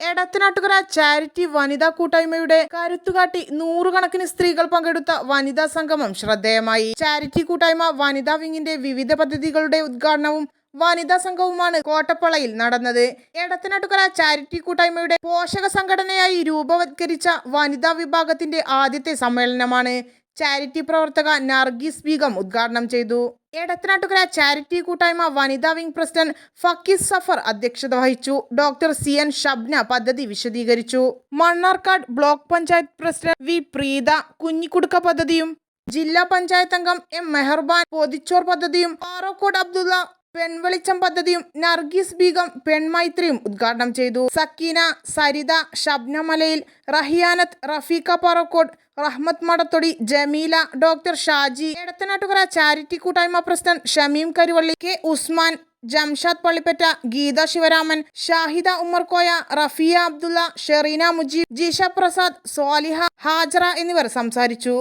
Edathanattukara charity വനിതാ കൂട്ടായ്മയുടെ കരുത്തുകാട്ടി നൂറുകണക്കിന് സ്ത്രീകൾ പങ്കെടുത്ത വനിതാ സംഗമം ശ്രദ്ധേയമായി. ചാരിറ്റി കൂട്ടായ്മ വനിതാ വിങ്ങിന്റെ വിവിധ പദ്ധതികളുടെ ഉദ്ഘാടനവും വനിതാ സംഘവുമാണ് കോട്ടപ്പളയിൽ നടന്നത്. എടത്തനാട്ടുകര ചാരിറ്റി കൂട്ടായ്മയുടെ പോഷക സംഘടനയായി രൂപവത്കരിച്ച വനിതാ വിഭാഗത്തിന്റെ ആദ്യത്തെ സമ്മേളനമാണ് ചാരിറ്റി പ്രവർത്തക നർഗീസ് ബീഗം ഉദ്ഘാടനം ചെയ്തു. എടത്തനാട്ടുകര ചാരിറ്റി കൂട്ടായ്മ വനിതാ വിംഗ് പ്രസിഡന്റ് ഫക്കീസ് സഫർ അധ്യക്ഷത വഹിച്ചു. ഡോക്ടർ CN ഷബ്ന പദ്ധതി വിശദീകരിച്ചു. Mannarkkad block panchayat president V Preetha കുഞ്ഞിക്കുടുക്ക പദ്ധതിയും ജില്ലാ പഞ്ചായത്ത് അംഗം M മെഹർബാൻ പൊതിച്ചോർ പദ്ധതിയും പാറോക്കോട് അബ്ദുള്ള പെൺവെളിച്ചം പദ്ധതിയും നർഗീസ് ബീഗം പെൺമൈത്രിയും ഉദ്ഘാടനം ചെയ്തു. സക്കീന, സരിത, ഷബ്ന മലയിൽ, റഹിയാനത്ത്, റഫീഖ പാറോക്കോട്, റഹ്മത്ത് മടത്തൊടി, ജമീല, ഡോക്ടർ ഷാജി, എടത്തനാട്ടുകര ചാരിറ്റി കൂട്ടായ്മ പ്രസിഡന്റ് ഷമീം കരുവള്ളി, K ഉസ്മാൻ, ജംഷാദ് പള്ളിപ്പറ്റ, ഗീത ശിവരാമൻ, ഷാഹിദ ഉമ്മർകോയ, റഫിയ അബ്ദുള്ള, ഷെറീന മുജീബ്, ജിഷ പ്രസാദ്, സ്വാലിഹ, ഹാജറ എന്നിവർ സംസാരിച്ചു.